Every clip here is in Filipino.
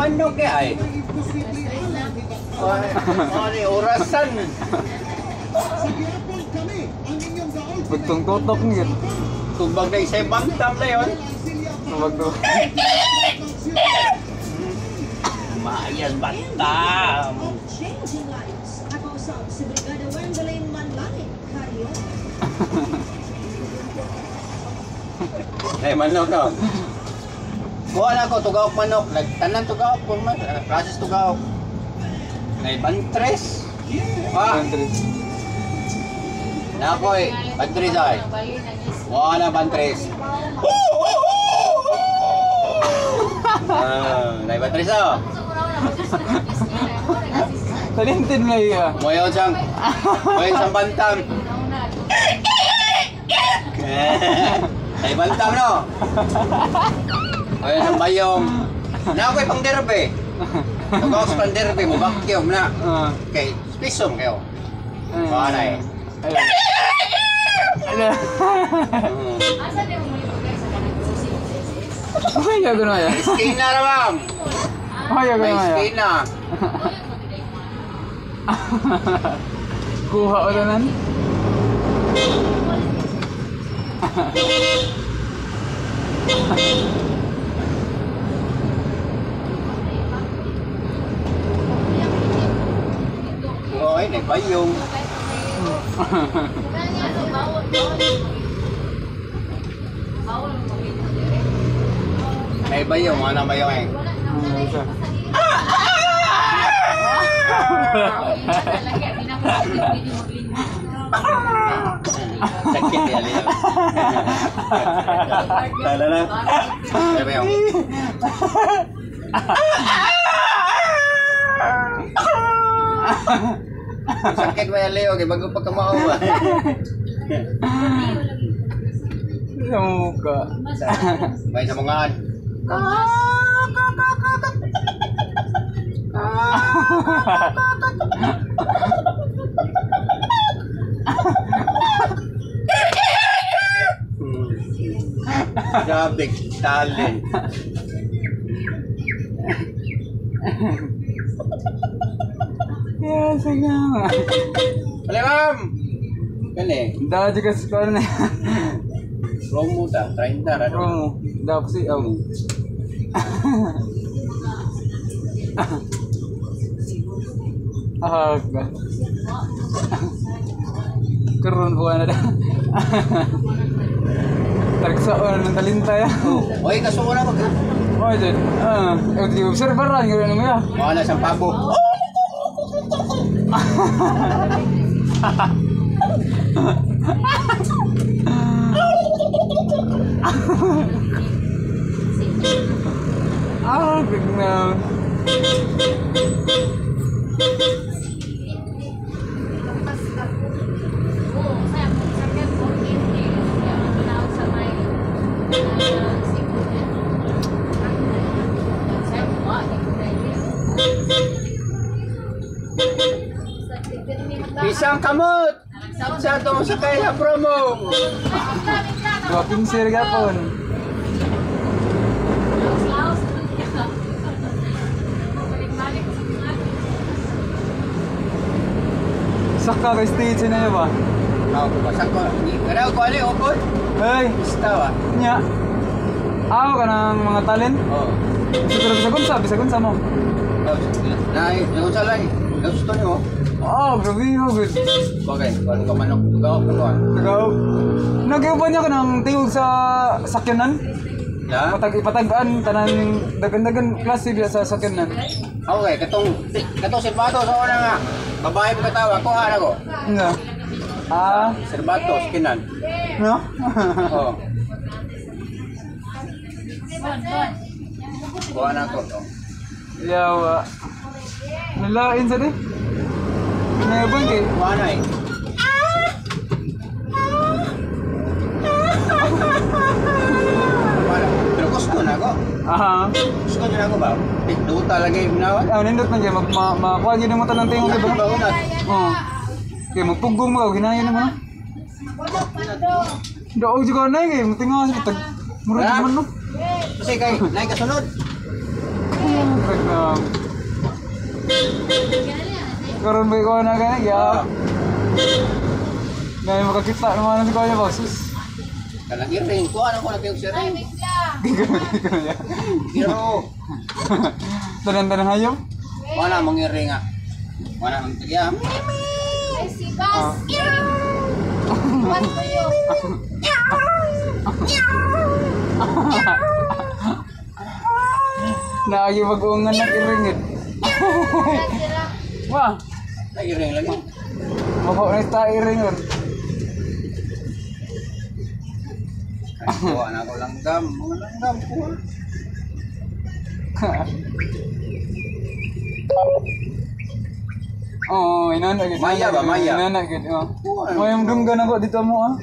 manok ay. Ay, orasan. Betong tutok nih. Tumbang na isa'y bantam na yun. Tumbang tutok. Maayas bantam. Eh, manok no? Kuha na ko, tugawak manok. Tanan tugawak po man. Process tugawak. Eh, bantres. Pa. Na ko eh. Bantres ay. Kuha na bantres. Nay bantres oh. Talintin na iya. Moyo siyang bantam. Ay bantam no. Moyo siyang bayong. Na ako'y pang derbe. Tugawak sa pang derbe mo bakyom na. Okay, spisom kayo. Kuha na eh. Ala. Ay, ya gano ya. Iskina na ma'am. Ay, ya May gano ya. iskina. Kuha ulan. Oy, nagbayong. Nagbayong, ano bayong eh? Sakit ya lihat. Tala na. Nagbayong. Sakit ba yan, Leo? Kaya bago pa kamao ba? Sa muka. May sa mga Grabe, talent. Ya, sige. Hali, ma'am! Kani, Dah juga sekolah ni. promo ta, 30 ra do. Oh, dah apa sih? Agak. Kerun bukan ada. Terkesa orang ng talinta ya. Oy, kasuo na mag. Oh, itu. Di observeran gitu namanya. Wala sa pabo. Ah, gagnaw. Pisang kamot. Sa to sa kaya promo. Dua pinsir gapon. Saka ka stage na ba? Ako ba sa ko? Kada ko ani upod. Hey, Istawa. nya. Aw ka ng mga talent. Oh. Bisa kun sa mo. Nay, yung sa lang. Gusto niyo? Oh, grabe ho, good. Okay, wala ka manok tugaw ko ah. Ikaw, nag-iuban niya ka ng tingog sa sakyanan? Ya. Ipatagaan, tanang dagan-dagan klase biya sa sakyanan. Okay, katong silbato sa una nga. Babae mo katawa, kuha na ko. Nga. Ah, Silbato, skinan. no? Oh. Kuha na ko. Yawa. Nalain sa di? Ngayon kay? Kuha na eh. Pero gusto na ko. Aha. Gusto nyo na ko ba? Duta lagi binawan. Ah, nindot man kay makuha gyud mo tanang tingog Hindi ba? ba unat? Oh. Kay magpugong mo ginayon mo na. Daog juga na kay mutinga sa tag murag man no. Kasi kay naik kasunod. Reklamo. Karon ba ikaw na kaya? Ya. Dahil makakita naman si Kuya Boses. Kanang iring ko ano ko na kayo si ring. Ikaw ya. Pero Tanan-tanan hayop. wala mang iring nga. Wala mang tiya. Ay, si Bas! What to you? Naagi mag-uungan ng iringit. Sira. Wah, Na iring lagi. mabok na ita iringon. Kuha na ako langgam. Mga langgam ko. Oo, inana gid. Maya ba, Maya? Inana gid. Oh. Mayong dunggan ako dito mo ah.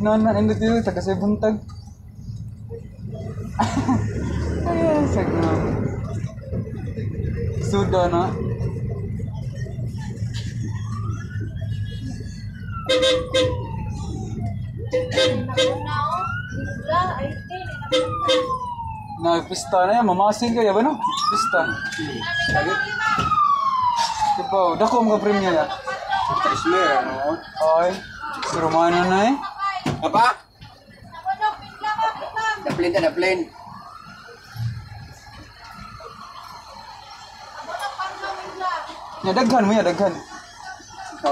Inana indot dito taga sa buntag. Ay, sagna. Suda na. Nakuna o. Bigla, ay, din. Nagpista na yan, mamasin kaya ba no? Pista. Tipo, dako mga premium ya. Trismer ano. Ay, si Romano na eh. Apa? Nakunok, bigla ka, bigla. Daplin ta daplin. Nakunok, parang bigla. Ya, daghan mo ya, daghan. Ito.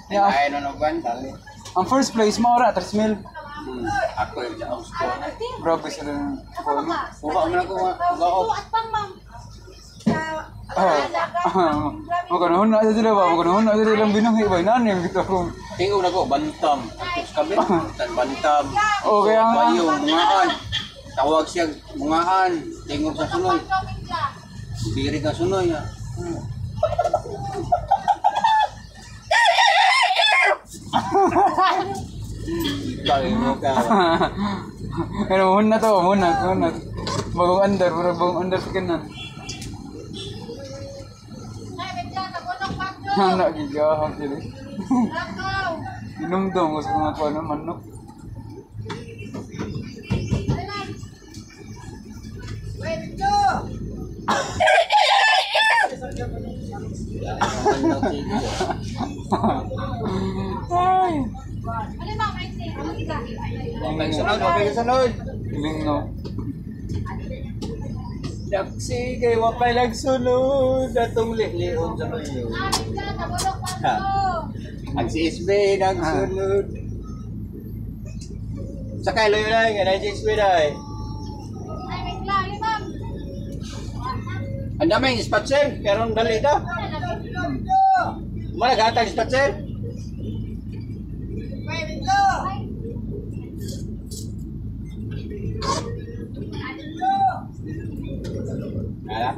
Ya, Ay no no ban dali. ang first place, maura, 3,000. Ako yung sa ko. Grabe sila ng phone. Kuha mo na ko gaop. At pang, ma'am. Magkanahon na sila ba? Magkanahon na sila lang binuhi ba? Nanim gitu ako. Tingog na ko bantam. Tapos kabit. Tan bantam. O kaya nga. Bayo mungaan. Tawag siya mungaan. Tingog sa sunoy. Diri ka sunoy. Kali mo ka. Pero muna to, muna. Bagong under, bagong under sa kanan. Ay, bigla, nakunok, Pablo. Anak, gigahang sila. Lakaw. Inumdum ko sa mga kuha ng manok. Pwede. Ay! Ano ba, may tingin? Ano kita? Okay sunod, okay sunod. Lingo. Daksi kay wapay nagsunod atong lion sa kayo. Ah, bigla, nakunok, Pablo. Ang si SB nagsunod. Sakay loyo na nga si SB dai. Ay, bigla, limang. Ang daming spatser, pero ang dali daw. Mana gatag spatser? Ala.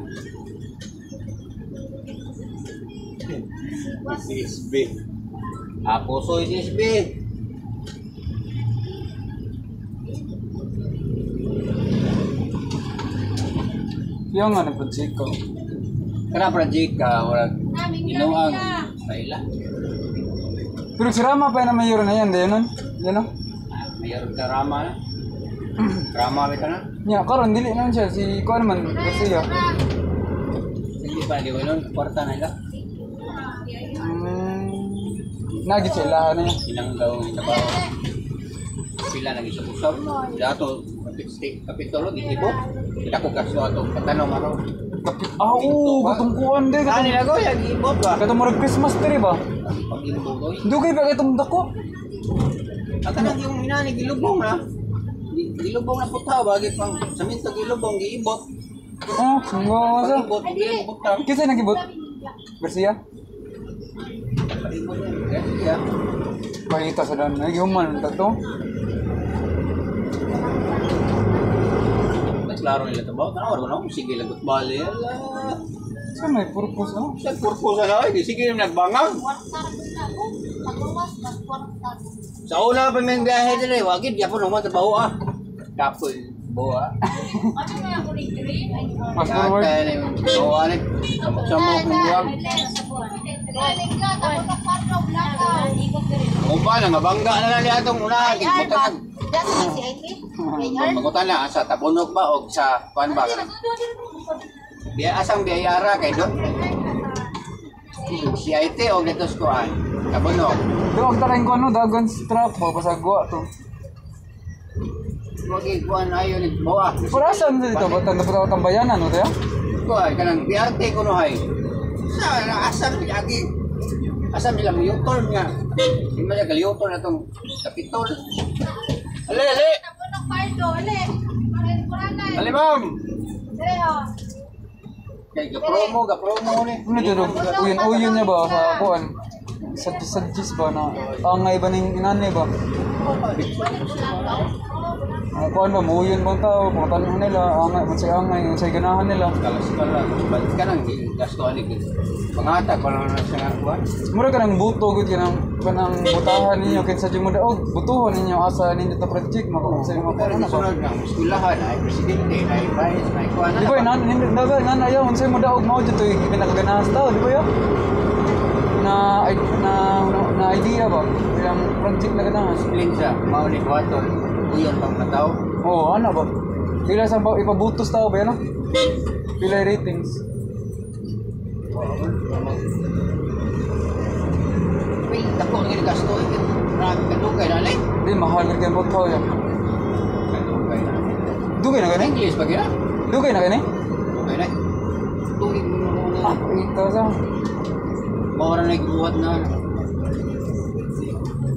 Si SB. Ako soy si SB. Yung nga nagpadsik ko. Kana project ka wala inuang kaila. Pero si Rama pa na mayor na yan, di yun? Yan o? Mayroon ka rama na. Rama ba ka na? Nya, karon dili naman siya. Si Kuan man, Garcia. Hindi pa di nun kwarta na ila. Nagit siya, lahat na yan. Inanggaw ng trabaho. Pila nang isang-usap. Dato kapitulo gitibot. Kita ko kaso ato patanong ano. Oo, katungkuan din. Kani na ko yang ibot ba? Katong murag Christmas tree ba? Pag-ibot ko. Dugay pa itong dako. Ang kanang yung minani gilubong na. Gilubong na putaw bagay pang saminto gilubong giibot. Oh, nga sa. Ibot gilubong ta. Kinsa nagibot? Garcia? Ibot ya. Pakita sa dan. Ay, human tato. Klaro nila tabaw. Tanawar ko na sige lagot bali. Sa may purpose, oh. Sa purpose na ay sige nagbangag. Sa una pa may biyahe dire, wagid gyapon mo trabaho ah. Kapol boa. Ano mo yung kulit-kulit? Fast forward. Oo, anik. Samok ng buwag. Bigla, nakunok, Pablo. Lakaw. Ikot ka rin. Kung pa na, mabangga na lang niya itong unahan. Kaya Dati na si IT. AR. Pangutan na, sa tabunok ba o sa kuan ba? Biya asang biyayara kay do. Si IT o dito sa kuan. Tabunok. Doon tarin ko ano, dagon strap mo, pasagwa to. Magi kuan ayo ni bawa. Para saan dito? Ba't ang tambayanan, no, tayo? Kuan kanang BRT kuno hay. Sa asam lagi. Asam nila motor nga. Di man niya galiotor na tong kapitol. Ale, ale. Tabunok pardo, ale. Kuranay. Ale, ma'am. Dire oh. Kay ga-promo ni. Ano dito? Uyon niya ba sa kuan? Sadjis ba na? Angay ba ng inanay ba? Ang kuan ba? Uyon bang tao? Mga tanong nila. Angay, mansay ganahan nila. Kalas pala. Balik ka nang gasto ani gid. Pangata ko lang na sa kuan. Mura ka ng buto, gud ka ng butahan ninyo. Kinsa dyan mo daog, butuhan ninyo asa ninyo ta project. Makakusay mo Pero pa na ba? sunod ng eskwelahan ay presidente, ay vice, ay kuan. Di ba, nanayaw, unsay mo daog mao dito yung pinakaganahan sa tao, di ba yun? Na idea ba? Yung project na ganahan. Spling sa mao ni Waton. Uyon pang mataw. Oo, ano ba? Pila sa ipabutos tao ba yan? Pila yung ratings? Wait, dako nga gasto iki. Grabe ka dugay na lay. Di, mahal ka yung buto yan. Dugay na. Dugay na gani? English ba gina? Dugay na gani? Dugay na. Tuig mo na. Ah, ito sa. Mao ra nagbuhat na.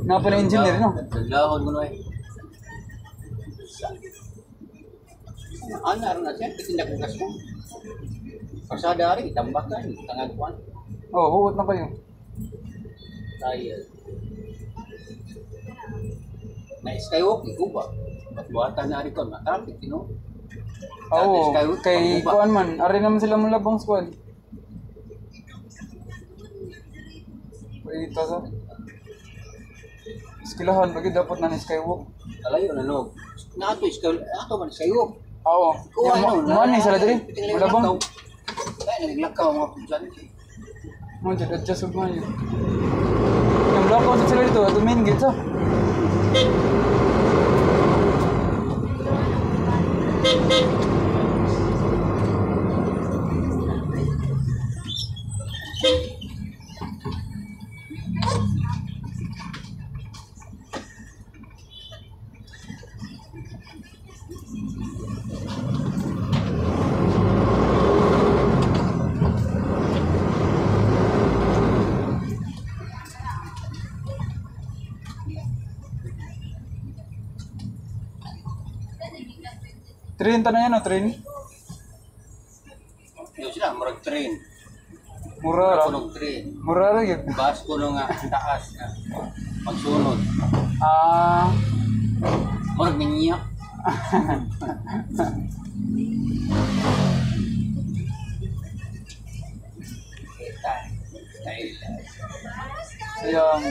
Napala engineer, no? Dagdahon mo na eh. Ana ra na siya, tindak ng gasto. Pasada rin, itambakan, tangan kuan. Oo, huwag na kayo. Tayo. Na skywalk, iguba. Buhatan na rin ko, na-traffic, you know? Oo, Skywalk, kay pangguba. kuan man, ari naman sila mong labang squad. Ito sa. Skilahan, bagay dapat na ni skywalk. Kalayo na no. Ato man skywalk. Oo, Kuha yung no. money sila diri, malabang. Kaya naglakaw mga pudyan. Mo jud adjust ug man yun. Yung blackout sila dito, ato main gate sa. Train ta na yan, o train. Yung sila, murag train. Mura ra. Punog train. Mura ra yun. Bas ko nga taas na. Magsunod. Ah, Murag niya. sayang.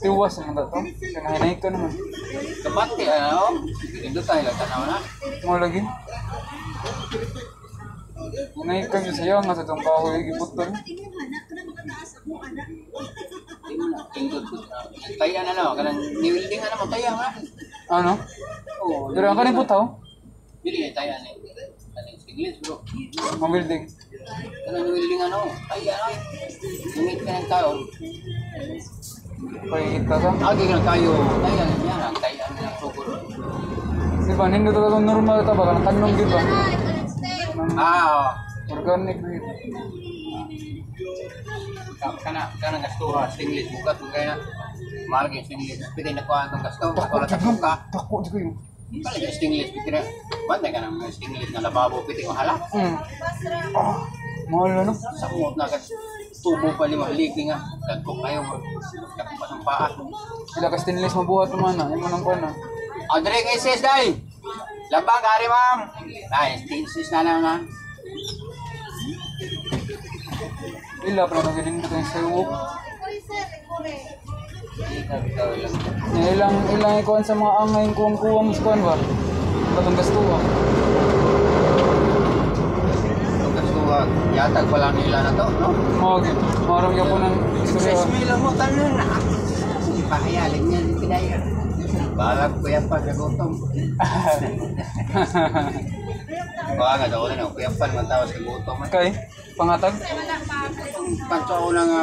Tiwas naman daw to. Kanahinay ka naman. Kapati, ano? Ito tayo lang tanaw na. Mo lagi. Hinay ka yun sayang nga sa itong kahoy giputol. Tingkod ko. Tayan na no. Kanang niwilding na mo. Tayan ha. Ano? Oo. Pero ang kanin putaw, Dili ay tayan eh. Kanang English bro. ang building. Kanang niwilding ano. Tayan ay. Ingit ka ng tao. Pakikita ka. Agi ka ng kayo. Tayan niya. Ang tayan na sugod. Di ba, hindi talaga normal ito ba? Kanang tanong di ba? Ah. Organic yun. Kanang gastuha. English. Bukat mo kaya. Mahal ka yung English. Pwede na kuha ng gasto. Tako, Wala sa suka. tako, di ko yun. Balik yung English. Pwede na. Bantay ka ng English na lababo. Pwede mo halak. Ah, mahal na no? Samot na agad. Tubo pa lima haliki nga. Dagkong kayo mo. Dagkong pa ng paa. Sila ka stainless mabuhat naman na. Yung manang pa na. Andre kay sis day. Labang kari ma'am. Ay, sis na lang na. Ila pa na galing ito yung sayo. Ilang ikuan sa mga angay kuwang-kuwang sa kuwan ba? Katong gastuwa. Ang gastuha yatag pa lang nila na to, no? Marang yan po ng istorya. 6 mil mo tanan na. Hindi pa hayalin niya, hindi pinaya. Balag ko yan pa sa gutom. Baka nga daw na, kuya pan magtawa sa gutom. Kay, pangatag? Kanto ako na nga,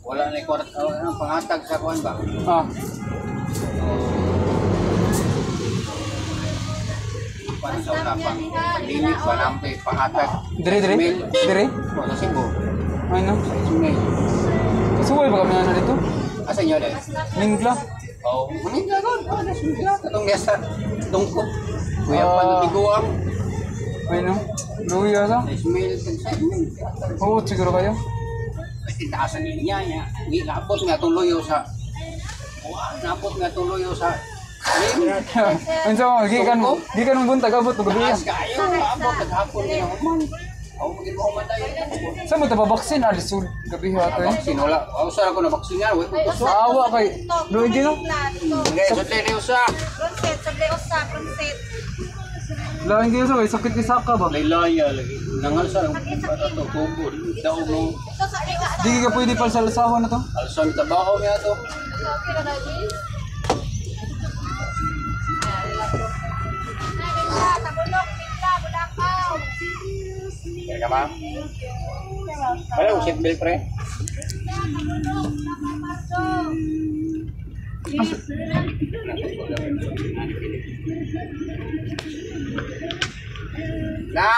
wala na yung pangatag sa kuwan ba? Ah, Pansaw na pang-limit ba namin pangatag? dire? O, sa Cebu. Ay no? 6 mil. Kasuway ba kami na dito? Asa nyo dahil? Mingla? Oo, maningga ron. Nasunod katong nesa tungkot. Kuya pa Ah. na tiguang. Ay no? Luya sa? 6 mil, 7 mil. Oo, siguro kayo. Pwede taasan niya niya. Hindi, naabot nga itong luyo sa... Naabot nga itong luyo sa... Ano mo, gikan mong buntag, abot mo gabi yan. Taas kayo, naabot. Naghapon niya naman. Ako maging mahumatay. Saan mo ito babaksin? Alisod, gabi hato eh. Vaksin, wala. Ako sa ako na vaksinan. Wait, puso. Awa kay, luwag yun no? Ngayon, sa tene usa. Bronset, sabi usa, bronset. Lain kayo sa, sakit isa ka ba? Laylaya lagi. Nangal sa ito, kubo. Daw mo. Ito sabi usa. Di ka pwede pala sa lasahon na to? Alsan tabaho niya to. Okay na lagi. Tabulok, pizza, budakaw. Kaya ka ba? Wala, usip bill pre. Na?